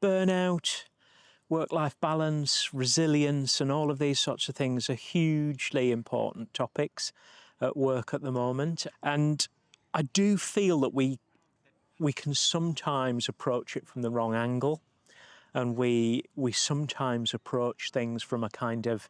Burnout, work-life balance, resilience, and all of these sorts of things are hugely important topics at work at the moment. And I do feel that we can sometimes approach it from the wrong angle, and we sometimes approach things from a kind of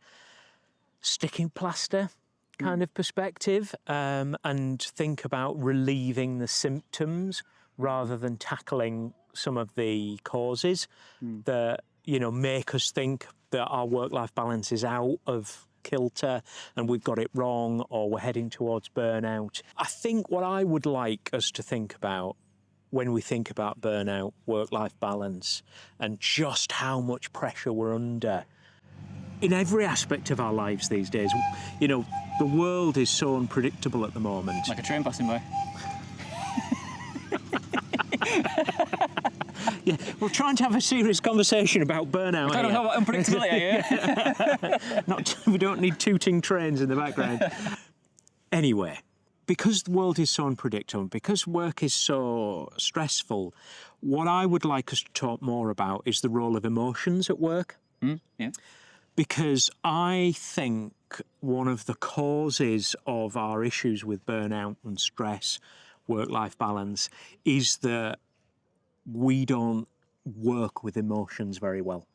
sticking plaster kind of perspective, and think about relieving the symptoms rather than tackling some of the causes that, make us think that our work-life balance is out of kilter and we've got it wrong, or we're heading towards burnout. I think what I would like us to think about when we think about burnout, work-life balance, and just how much pressure we're under in every aspect of our lives these days. The world is so unpredictable at the moment. Like a train passing by. Yeah, we're trying to have a serious conversation about burnout. I don't know about unpredictability here. We don't need tooting trains in the background. Anyway, because the world is so unpredictable, because work is so stressful, what I would like us to talk more about is the role of emotions at work. Yeah. Because I think one of the causes of our issues with burnout and stress, work-life balance, is that we don't work with emotions very well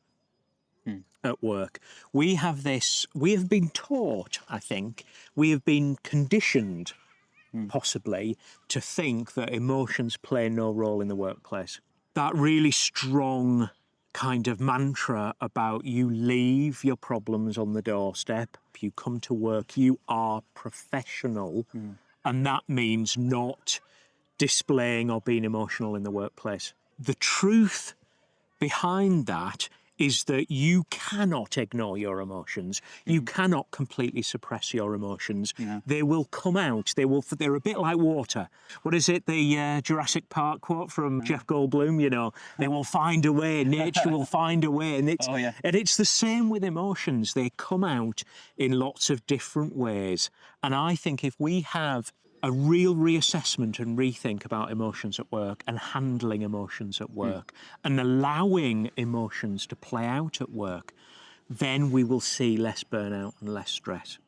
at work. We have been taught, I think, we have been conditioned, possibly, to think that emotions play no role in the workplace. That really strong kind of mantra about you leave your problems on the doorstep, you come to work, you are professional, and that means not displaying or being emotional in the workplace. The truth behind that is that you cannot ignore your emotions. You cannot completely suppress your emotions. Yeah. They will come out. They're a bit like water. What is it? The Jurassic Park quote from Jeff Goldblum, they will find a way, nature will find a way. And it's the same with emotions. They come out in lots of different ways. And I think if we have a real reassessment and rethink about emotions at work and handling emotions at work and allowing emotions to play out at work, then we will see less burnout and less stress.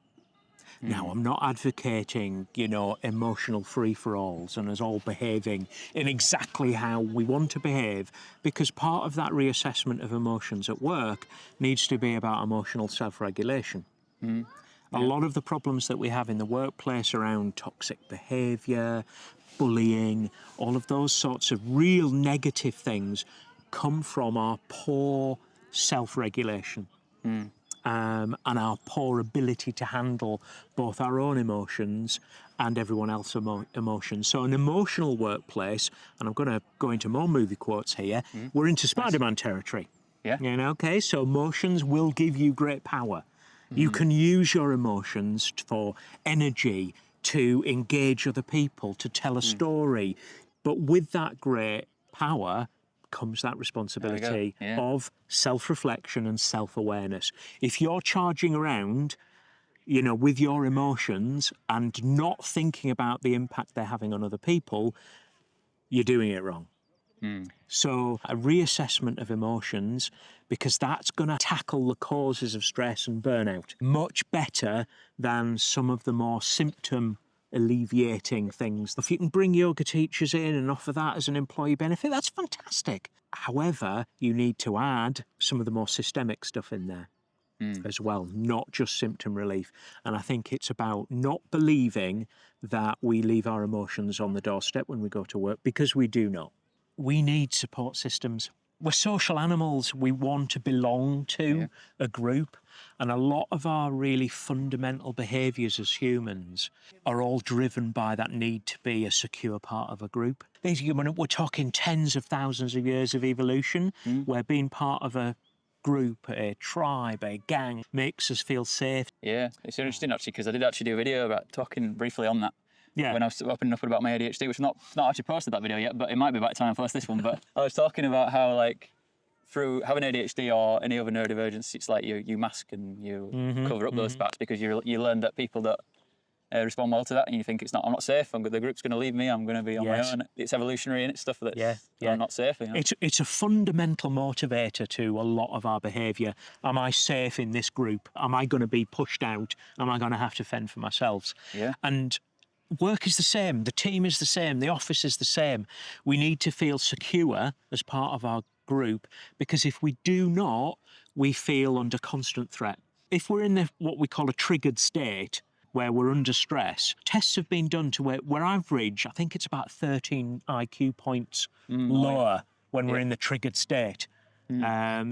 Now, I'm not advocating, emotional free-for-alls and us all behaving in exactly how we want to behave, because part of that reassessment of emotions at work needs to be about emotional self-regulation. A lot of the problems that we have in the workplace around toxic behaviour, bullying, all of those sorts of real negative things come from our poor self-regulation and our poor ability to handle both our own emotions and everyone else's emotions. So an emotional workplace, and I'm going to go into more movie quotes here, we're into Spider-Man territory. Yeah. Okay, so emotions will give you great power. You can use your emotions for energy, to engage other people, to tell a story. But with that great power comes that responsibility of self-reflection and self-awareness. If you're charging around, with your emotions and not thinking about the impact they're having on other people, you're doing it wrong. So a reassessment of emotions, because that's going to tackle the causes of stress and burnout much better than some of the more symptom alleviating things. If you can bring yoga teachers in and offer that as an employee benefit, that's fantastic. However, you need to add some of the more systemic stuff in there as well, not just symptom relief. And I think it's about not believing that we leave our emotions on the doorstep when we go to work, because we do not. We need support systems. We're social animals. We want to belong to a group. And a lot of our really fundamental behaviours as humans are all driven by that need to be a secure part of a group. We're talking tens of thousands of years of evolution, where being part of a group, a tribe, a gang, makes us feel safe. Yeah, it's interesting actually, because I did actually do a video about talking briefly on that. Yeah. When I was opening up about my ADHD, which not actually posted that video yet, but it might be by the time I post this one. But I was talking about how, through having ADHD or any other neurodivergence, it's like you mask and you cover up those facts, because you learn that people that respond well to that, and you think I'm not safe. The group's going to leave me. I'm going to be on my own. It's evolutionary and it's stuff that I'm not safe. You know? It's a fundamental motivator to a lot of our behaviour. Am I safe in this group? Am I going to be pushed out? Am I going to have to fend for myself? Yeah. And work is the same. The team is the same. The office is the same. We need to feel secure as part of our group, because if we do not, we feel under constant threat. If we're in what we call a triggered state, where we're under stress, tests have been done to where average, I think it's about 13 IQ points lower when we're in the triggered state.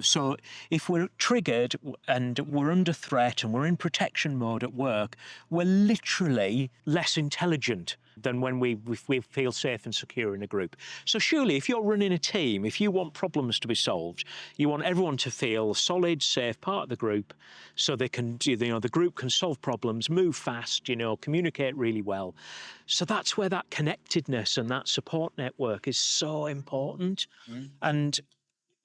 So if we're triggered and we're under threat and we're in protection mode at work, we're literally less intelligent than when we feel safe and secure in a group. So surely if you're running a team, if you want problems to be solved, you want everyone to feel a solid, safe part of the group, so they can, the group can solve problems, move fast, communicate really well. So that's where that connectedness and that support network is so important. And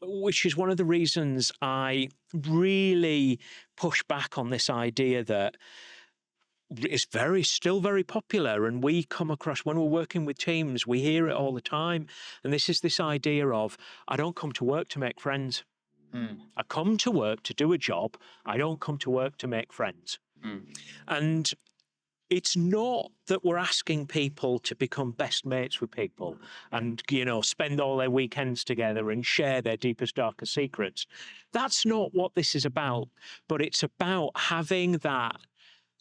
which is one of the reasons I really push back on this idea that is still very popular, and we come across when we're working with teams, we hear it all the time. And this idea of, I don't come to work to make friends. I come to work to do a job. I don't come to work to make friends. And it's not that we're asking people to become best mates with people and, spend all their weekends together and share their deepest, darkest secrets. That's not what this is about. But it's about having that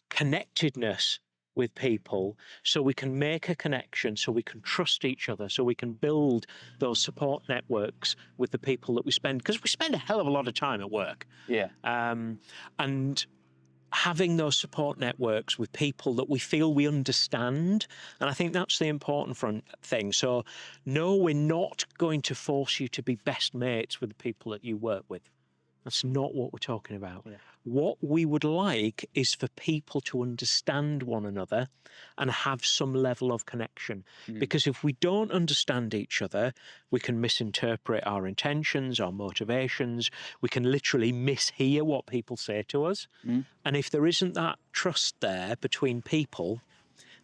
connectedness with people, so we can make a connection, so we can trust each other, so we can build those support networks with the people that we spend, because we spend a hell of a lot of time at work. And having those support networks with people that we feel we understand. And I think that's the important thing. So no, we're not going to force you to be best mates with the people that you work with. That's not what we're talking about. What we would like is for people to understand one another and have some level of connection. Because if we don't understand each other, we can misinterpret our intentions, our motivations. We can literally mishear what people say to us. And if there isn't that trust there between people,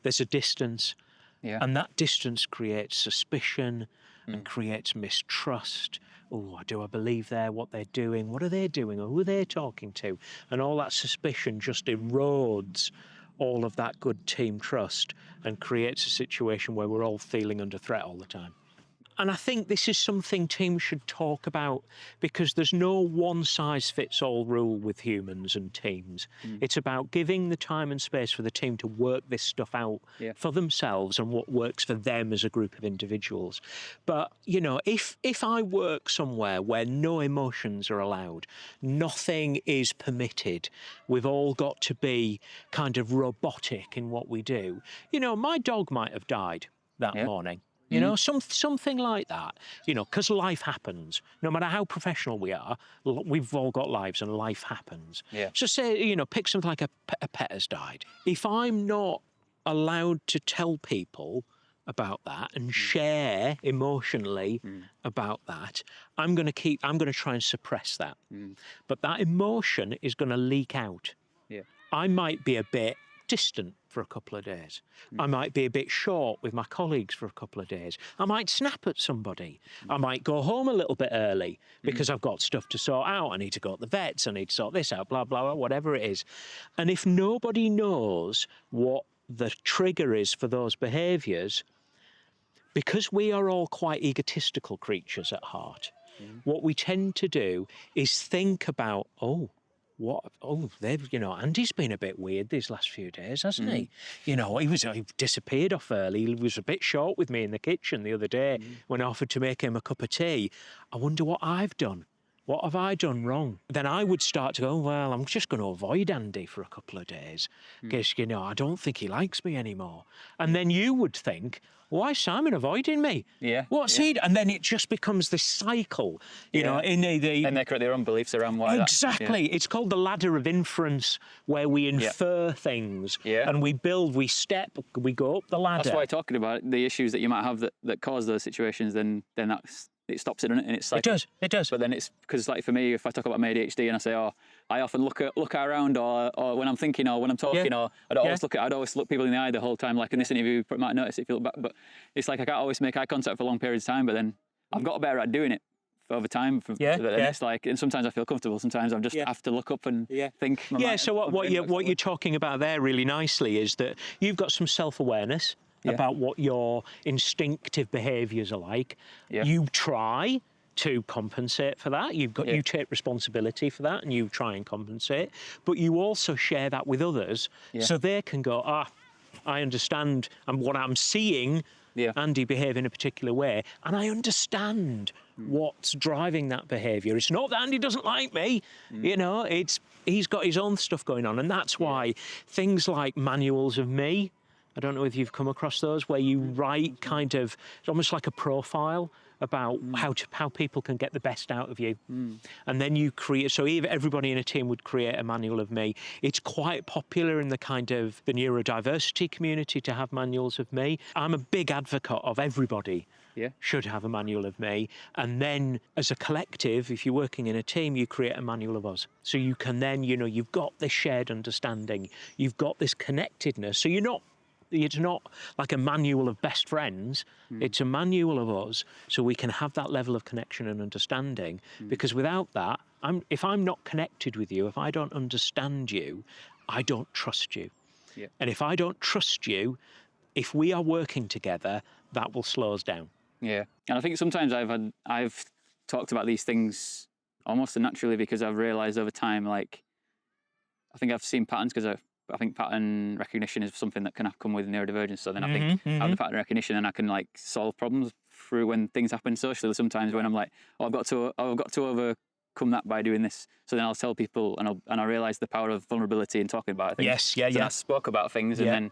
there's a distance. And that distance creates suspicion and creates mistrust. Oh, do I believe what they're doing? What are they doing? Or who are they talking to? And all that suspicion just erodes all of that good team trust and creates a situation where we're all feeling under threat all the time. And I think this is something teams should talk about, because there's no one-size-fits-all rule with humans and teams. It's about giving the time and space for the team to work this stuff out for themselves and what works for them as a group of individuals. But, if I work somewhere where no emotions are allowed, nothing is permitted, we've all got to be kind of robotic in what we do. My dog might have died that morning. Something like that, because life happens. No matter how professional we are, we've all got lives and life happens. So say, pick something like a pet has died. If I'm not allowed to tell people about that and share emotionally about that, I'm going to try and suppress that. But that emotion is going to leak out. I might be a bit distant for a couple of days. I might be a bit short with my colleagues for a couple of days. I might snap at somebody. I might go home a little bit early because I've got stuff to sort out. I need to go to the vets. I need to sort this out, blah, blah, blah, whatever it is. And if nobody knows what the trigger is for those behaviours, because we are all quite egotistical creatures at heart, what we tend to do is think about, Andy's been a bit weird these last few days, hasn't he? He disappeared off early. He was a bit short with me in the kitchen the other day when I offered to make him a cup of tea. I wonder what I've done. What have I done wrong? Then I would start to go, well, I'm just going to avoid Andy for a couple of days because, I don't think he likes me anymore. And then you would think, why is Simon avoiding me? What's he? And then it just becomes this cycle, and they create their own beliefs around why. Exactly. It's called the ladder of inference, where we infer things and we we go up the ladder. That's why talking about the issues that you might have that cause those situations, then it stops it, doesn't it? And it's like It does. But then it's because, like, for me, if I talk about my ADHD and I say, I often look around, or when I'm thinking, or when I'm talking, or I'd always look people in the eye the whole time. Like in this interview, you might notice if you look back, but it's like I can't always make eye contact for long periods of time. But then I've got better at doing it over time. It's like, and sometimes I feel comfortable. Sometimes I just have to look up and think. So what you're talking about there really nicely is that you've got some self-awareness about what your instinctive behaviours are like. You try to compensate for that. You take responsibility for that, and you try and compensate. But you also share that with others, so they can go, I understand, and what I'm seeing Andy behave in a particular way, and I understand what's driving that behaviour. It's not that Andy doesn't like me, you know, he's got his own stuff going on, and that's why things like manuals of me, I don't know if you've come across those, where you write kind of, it's almost like a profile about how people can get the best out of you. And then you create, so everybody in a team would create a manual of me. It's quite popular in the kind of the neurodiversity community to have manuals of me. I'm a big advocate of everybody should have a manual of me. And then as a collective, if you're working in a team, you create a manual of us. So you can then, you know, you've got this shared understanding, you've got this connectedness. So it's not like a manual of best friends, it's a manual of us, so we can have that level of connection and understanding. Because without that, if I'm not connected with you, if I don't understand you, I don't trust you. And if I don't trust you, if we are working together, that will slow us down. And I think sometimes I've talked about these things almost naturally, because I've realised over time, like, I think I've seen patterns, because I think pattern recognition is something that can come with neurodivergence. So then I think have the pattern recognition, and I can like solve problems through when things happen socially. Sometimes when I'm like, I've got to overcome that by doing this. So then I'll tell people, and I realise the power of vulnerability and talking about things. So I spoke about things, and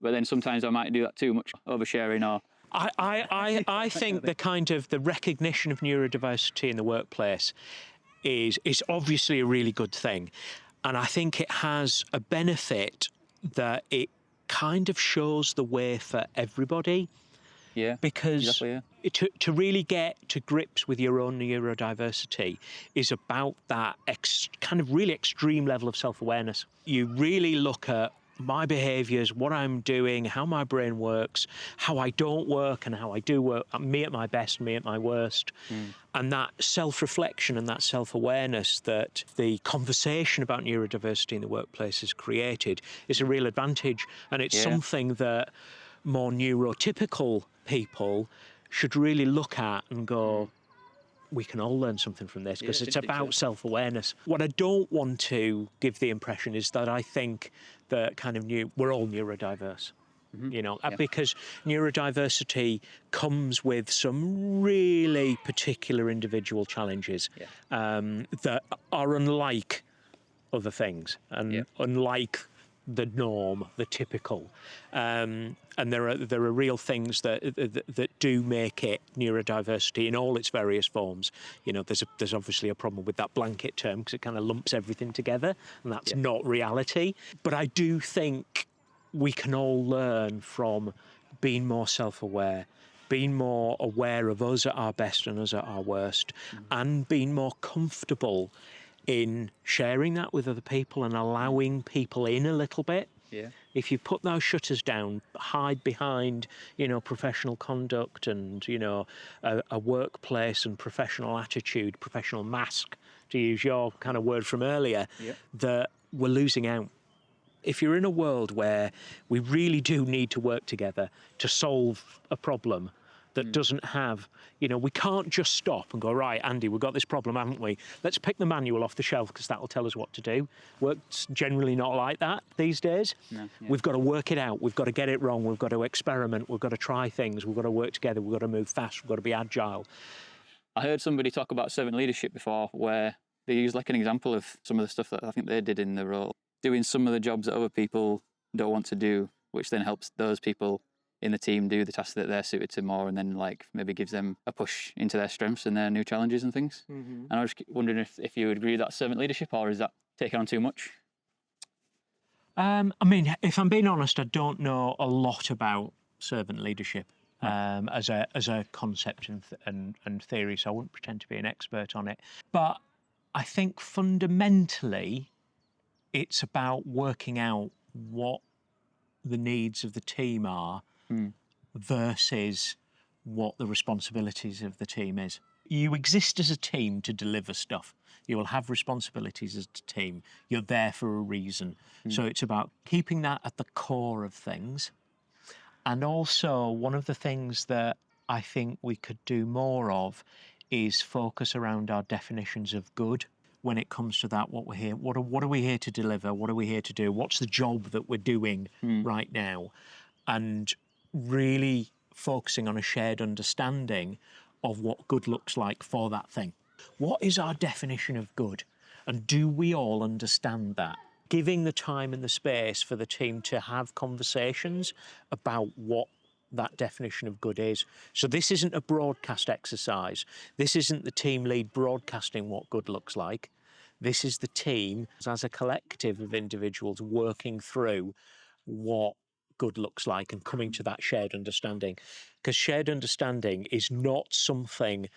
then sometimes I might do that too much, oversharing or. I think the recognition of neurodiversity in the workplace is obviously a really good thing. And I think it has a benefit that it kind of shows the way for everybody. Because to really get to grips with your own neurodiversity is about that kind of really extreme level of self-awareness. You really look at my behaviours, what I'm doing, how my brain works, how I don't work and how I do work, me at my best, me at my worst. And that self-reflection and that self-awareness that the conversation about neurodiversity in the workplace has created is a real advantage. And it's something that more neurotypical people should really look at and go, we can all learn something from this, because it's about self-awareness. What I don't want to give the impression is that I think that kind of we're all neurodiverse, you know, because neurodiversity comes with some really particular individual challenges that are unlike other things and unlike the norm, the typical, and there are real things that do make it neurodiversity in all its various forms. You know, there's obviously a problem with that blanket term, because it kind of lumps everything together, and that's not reality. But I do think we can all learn from being more self-aware, being more aware of us at our best and us at our worst, and being more comfortable in sharing that with other people and allowing people in a little bit. If you put those shutters down, hide behind, you know, professional conduct and, you know, a workplace and professional attitude, professional mask, to use your kind of word from earlier, that we're losing out. If you're in a world where we really do need to work together to solve a problem that doesn't have, you know, we can't just stop and go, right, Andy, we've got this problem, haven't we? Let's pick the manual off the shelf, because that'll tell us what to do. Work's generally not like that these days. We've got to work it out. We've got to get it wrong. We've got to experiment. We've got to try things. We've got to work together. We've got to move fast. We've got to be agile. I heard somebody talk about servant leadership before, where they used like an example of some of the stuff that I think they did in the role, doing some of the jobs that other people don't want to do, which then helps those people in the team do the tasks that they're suited to more, and then like maybe gives them a push into their strengths and their new challenges and things. And I was just wondering if you would agree with that servant leadership, or is that taking on too much? I mean, if I'm being honest, I don't know a lot about servant leadership as a concept and theory, so I wouldn't pretend to be an expert on it. But I think fundamentally it's about working out what the needs of the team are versus what the responsibilities of the team is. You exist as a team to deliver stuff. You will have responsibilities as a team. You're there for a reason. So it's about keeping that at the core of things. And also, one of the things that I think we could do more of is focus around our definitions of good when it comes to that. What we're here, what are we here to deliver? What are we here to do? What's the job that we're doing right now? And really focusing on a shared understanding of what good looks like for that thing. What is our definition of good? And do we all understand that? Giving the time and the space for the team to have conversations about what that definition of good is. So this isn't a broadcast exercise. This isn't the team lead broadcasting what good looks like. This is the team as a collective of individuals working through what good looks like and coming to that shared understanding. Because shared understanding is not something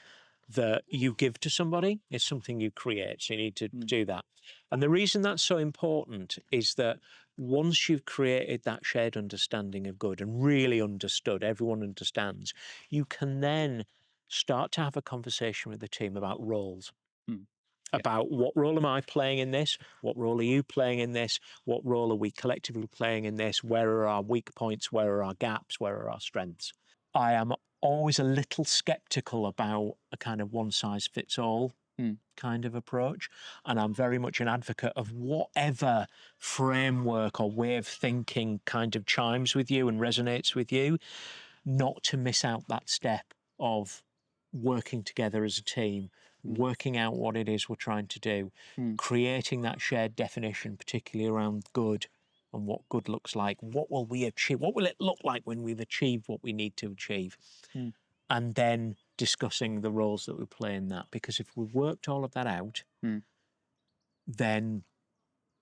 that you give to somebody, it's something you create. So you need to do that. And the reason that's so important is that once you've created that shared understanding of good and really understood, everyone understands, you can then start to have a conversation with the team about roles. About what role am I playing in this? What role are you playing in this? What role are we collectively playing in this? Where are our weak points? Where are our gaps? Where are our strengths? I am always a little skeptical about a kind of one-size-fits-all kind of approach. And I'm very much an advocate of whatever framework or way of thinking kind of chimes with you and resonates with you, not to miss out that step of working together as a team, working out what it is we're trying to do, creating that shared definition, particularly around good and what good looks like. What will we achieve? What will it look like when we've achieved what we need to achieve? And then discussing the roles that we play in that. Because if we've worked all of that out, then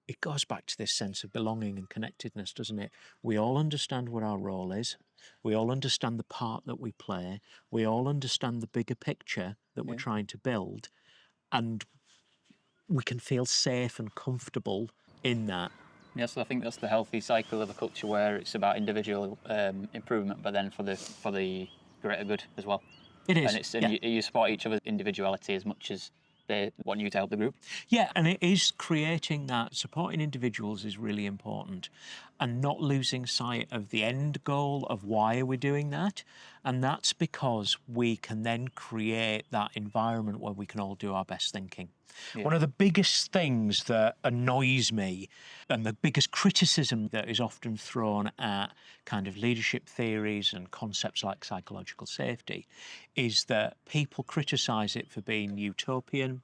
it goes back to this sense of belonging and connectedness, doesn't it? We all understand what our role is. We all understand the part that we play. We all understand the bigger picture that we're trying to build. And we can feel safe and comfortable in that. Yes, I think that's the healthy cycle of a culture where it's about individual improvement, but then for the greater good as well. It is. And you support each other's individuality as much as they want you to help the group. Yeah, and it is creating that. Supporting individuals is really important, and not losing sight of the end goal of why are we doing that. And that's because we can then create that environment where we can all do our best thinking. One of the biggest things that annoys me and the biggest criticism that is often thrown at kind of leadership theories and concepts like psychological safety is that people criticise it for being utopian.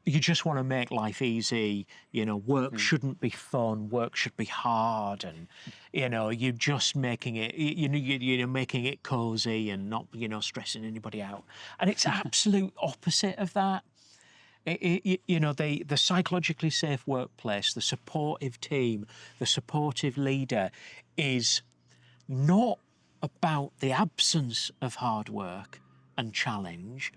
You just want to make life easy, work shouldn't be fun, work should be hard, and you're just making it, you're making it cozy and not, stressing anybody out. And it's absolute opposite of that. The psychologically safe workplace, the supportive team, the supportive leader is not about the absence of hard work and challenge.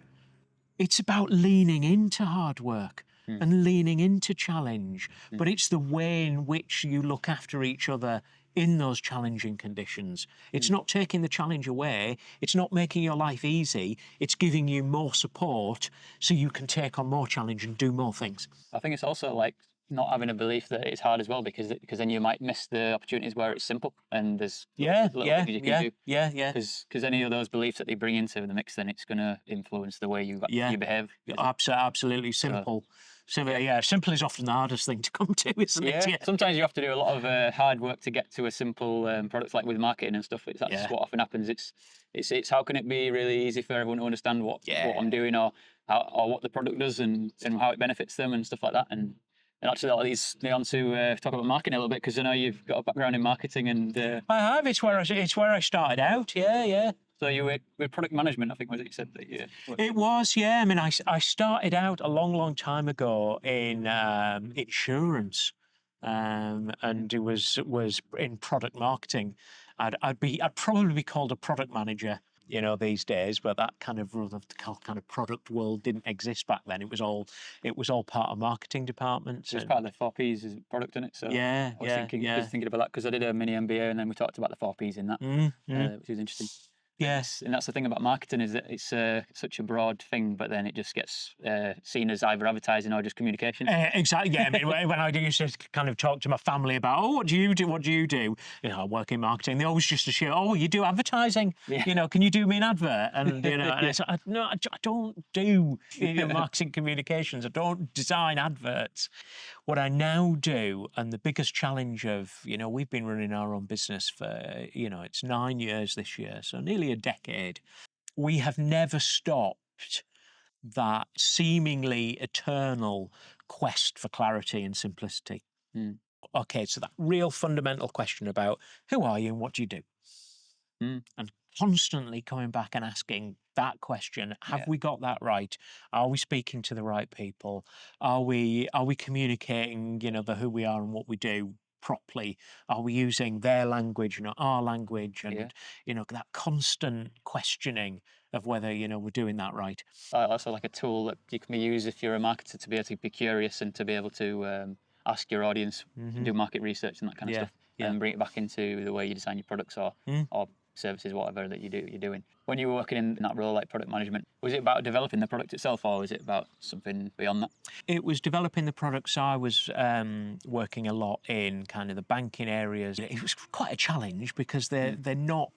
It's about leaning into hard work and leaning into challenge, but it's the way in which you look after each other in those challenging conditions. It's not taking the challenge away, it's not making your life easy, it's giving you more support so you can take on more challenge and do more things. I think it's also like not having a belief that it's hard as well, because then you might miss the opportunities where it's simple and there's little things you can do. Because any of those beliefs that they bring into the mix, then it's going to influence the way you behave. Absolutely. Simple. Simple is often the hardest thing to come to, isn't it? Yeah. Sometimes you have to do a lot of hard work to get to a simple product, like with marketing and stuff. That's what often happens. It's how can it be really easy for everyone to understand what I'm doing or what the product does and how it benefits them and stuff like that. And actually, that leads me on to talk about marketing a little bit, because I know you've got a background in marketing and. I have. It's where I started out. Yeah. So you were with product management, I think, was it you said that you? It was, yeah. I mean, I started out a long time ago in insurance, and it was in product marketing. I'd probably be called a product manager. these days, but that kind of product world didn't exist back then. It was all part of marketing departments. It was part of the 4Ps as product, in it. So yeah, I was thinking about that because I did a mini MBA and then we talked about the 4Ps in that, which was interesting. Yes, and that's the thing about marketing, is that it's such a broad thing, but then it just gets seen as either advertising or just communication. Exactly. Yeah, I mean, when I used to kind of talk to my family about, what do you do? What do you do? I work in marketing. They always just assume, you do advertising. Yeah. Can you do me an advert? And and I said, no, I don't do marketing communications. I don't design adverts. What I now do, and the biggest challenge of, we've been running our own business for, it's 9 years this year, so nearly a decade. We have never stopped that seemingly eternal quest for clarity and simplicity. Okay, so that real fundamental question about who are you and what do you do? And constantly coming back and asking that question, have we got that right? Are we speaking to the right people? Are we communicating, the who we are and what we do properly? Are we using their language, not our language? And that constant questioning of whether we're doing that right. Also, like a tool that you can use if you're a marketer, to be able to be curious and to be able to ask your audience, do market research and that kind of stuff, and bring it back into the way you design your products or services, whatever that you're doing. When you were working in that role, like product management, was it about developing the product itself, or was it about something beyond that? It was developing the products. I was working a lot in kind of the banking areas. It was quite a challenge because they're not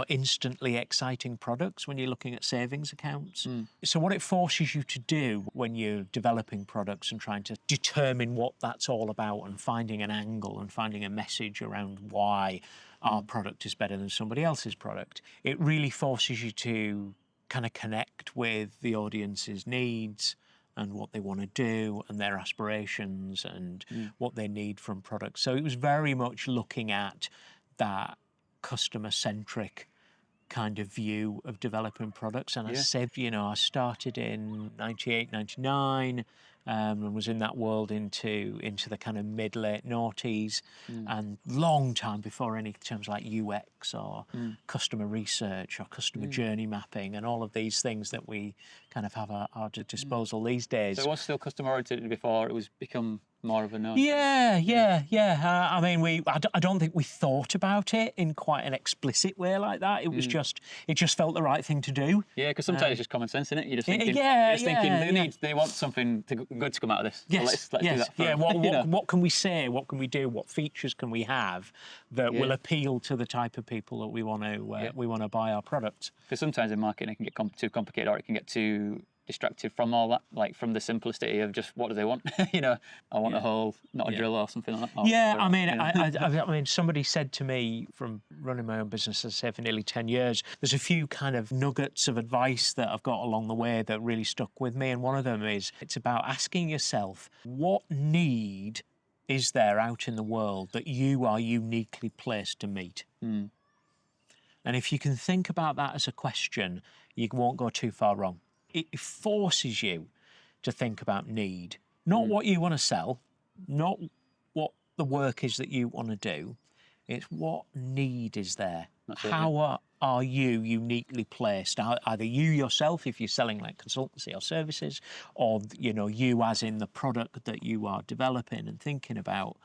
instantly exciting products when you're looking at savings accounts. So what it forces you to do when you're developing products and trying to determine what that's all about and finding an angle and finding a message around why our product is better than somebody else's product, it really forces you to kind of connect with the audience's needs and what they want to do and their aspirations and what they need from products. So it was very much looking at that customer-centric kind of view of developing products. And I said, I started in 98, 99, and was in that world into the kind of mid-late noughties, and long time before any terms like UX or customer research or customer journey mapping and all of these things that we kind of have at our disposal these days. So it was still customer-oriented before it was become more of a known. I mean, I don't think we thought about it in quite an explicit way like that. It was it just felt the right thing to do. Yeah, because sometimes it's just common sense, isn't it? You're just thinking, they want something good to come out of this. Yes, so let's do that. Yeah, what can we say? What can we do? What features can we have that will appeal to the type of people that we want to buy our products? Because sometimes in marketing it can get too complicated, or it can get too distracted from all that, like from the simplicity of just what do they want? I want a hole, not a drill or something like that. I mean, somebody said to me from running my own business, as I say, for nearly 10 years, there's a few kind of nuggets of advice that I've got along the way that really stuck with me. And one of them is, it's about asking yourself, what need is there out in the world that you are uniquely placed to meet? And if you can think about that as a question, you won't go too far wrong. It forces you to think about need, not what you want to sell, not what the work is that you want to do. It's what need is there. How are you uniquely placed? Either you yourself, if you're selling like consultancy or services, or you as in the product that you are developing and thinking about.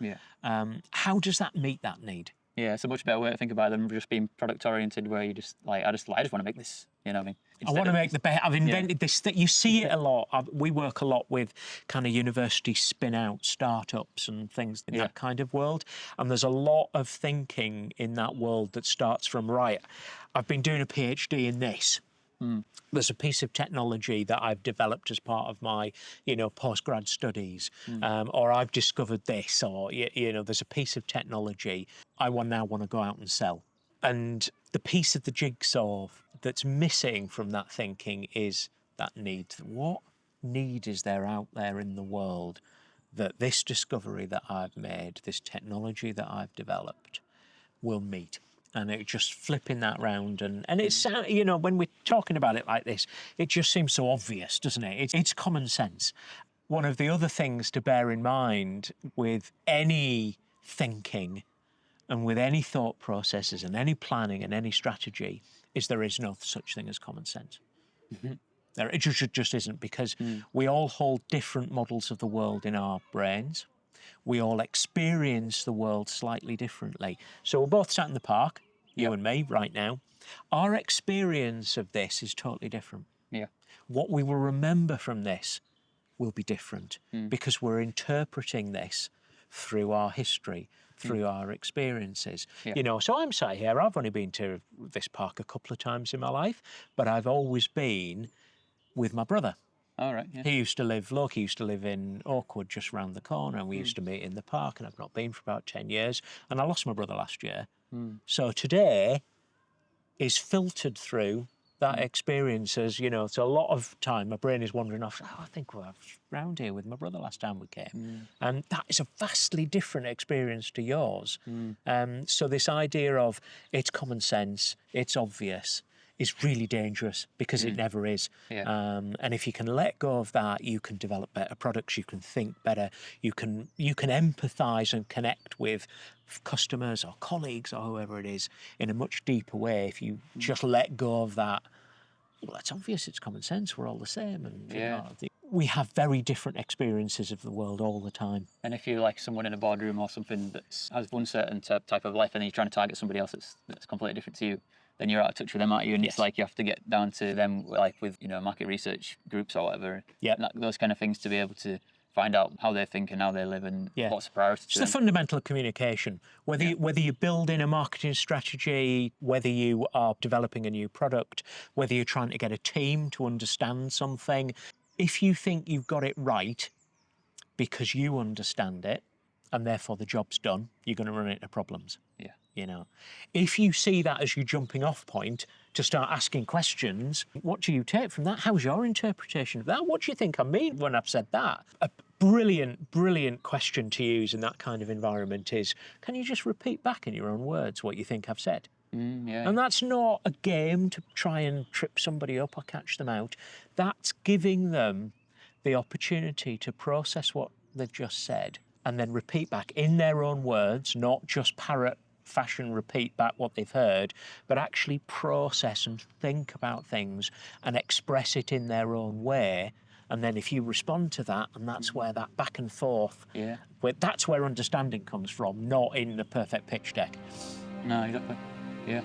How does that meet that need? Yeah, it's a much better way to think about it than just being product oriented, where you just like, I just want to make this. You know what I mean? I want to make the best. I've invented this thing. You see it a lot. We work a lot with kind of university spin-out startups and things in that kind of world. And there's a lot of thinking in that world that starts from, right, I've been doing a PhD in this. There's a piece of technology that I've developed as part of my, postgrad studies, or I've discovered this, or, there's a piece of technology I now want to go out and sell. And the piece of the jigsaw that's missing from that thinking is that need. What need is there out there in the world that this discovery that I've made, this technology that I've developed, will meet? And it just flipping that round, and it's when we're talking about it like this, it just seems so obvious, doesn't it? It's common sense. One of the other things to bear in mind with any thinking and with any thought processes and any planning and any strategy is there is no such thing as common sense. It just isn't, because we all hold different models of the world in our brains. We all experience the world slightly differently. So we're both sat in the park, you and me, right now. Our experience of this is totally different. Yeah. What we will remember from this will be different because we're interpreting this through our history, through our experiences. Yeah. You know, so I'm sat here, I've only been to this park a couple of times in my life, but I've always been with my brother. All right. Yeah. He used to live in Oakwood, just round the corner, and we used to meet in the park, and I've not been for about 10 years, and I lost my brother last year. So today is filtered through that experience as, you know, so a lot of time my brain is wandering off, I think I was round here with my brother last time we came. And that is a vastly different experience to yours. So this idea of it's common sense, it's obvious, is really dangerous, because it never is. Yeah. And if you can let go of that, you can develop better products, you can think better, you can empathise and connect with customers or colleagues or whoever it is in a much deeper way if you just let go of that. Well, it's obvious, it's common sense, we're all the same. And you know, we have very different experiences of the world all the time. And if you're like someone in a boardroom or something that has one certain type of life, and then you're trying to target somebody else that's completely different to you, then you're out of touch with them, aren't you? And it's like you have to get down to them, like with, you know, market research groups or whatever. Yeah. Those kind of things, to be able to find out how they think and how they live and what's the priority It's to the them. fundamental of communication. Whether you're building a marketing strategy, whether you are developing a new product, whether you're trying to get a team to understand something, if you think you've got it right because you understand it and therefore the job's done, you're going to run into problems. Yeah. You know, if you see that as your jumping off point to start asking questions, what do you take from that? How's your interpretation of that? What do you think I mean when I've said that? A brilliant question to use in that kind of environment is, can you just repeat back in your own words what you think I've said? And that's not a game to try and trip somebody up or catch them out. That's giving them the opportunity to process what they've just said and then repeat back in their own words, not just parrot fashion repeat back what they've heard, but actually process and think about things and express it in their own way. And then if you respond to that, and that's where that back and forth, that's where understanding comes from, not in the perfect pitch deck. No, exactly. Yeah.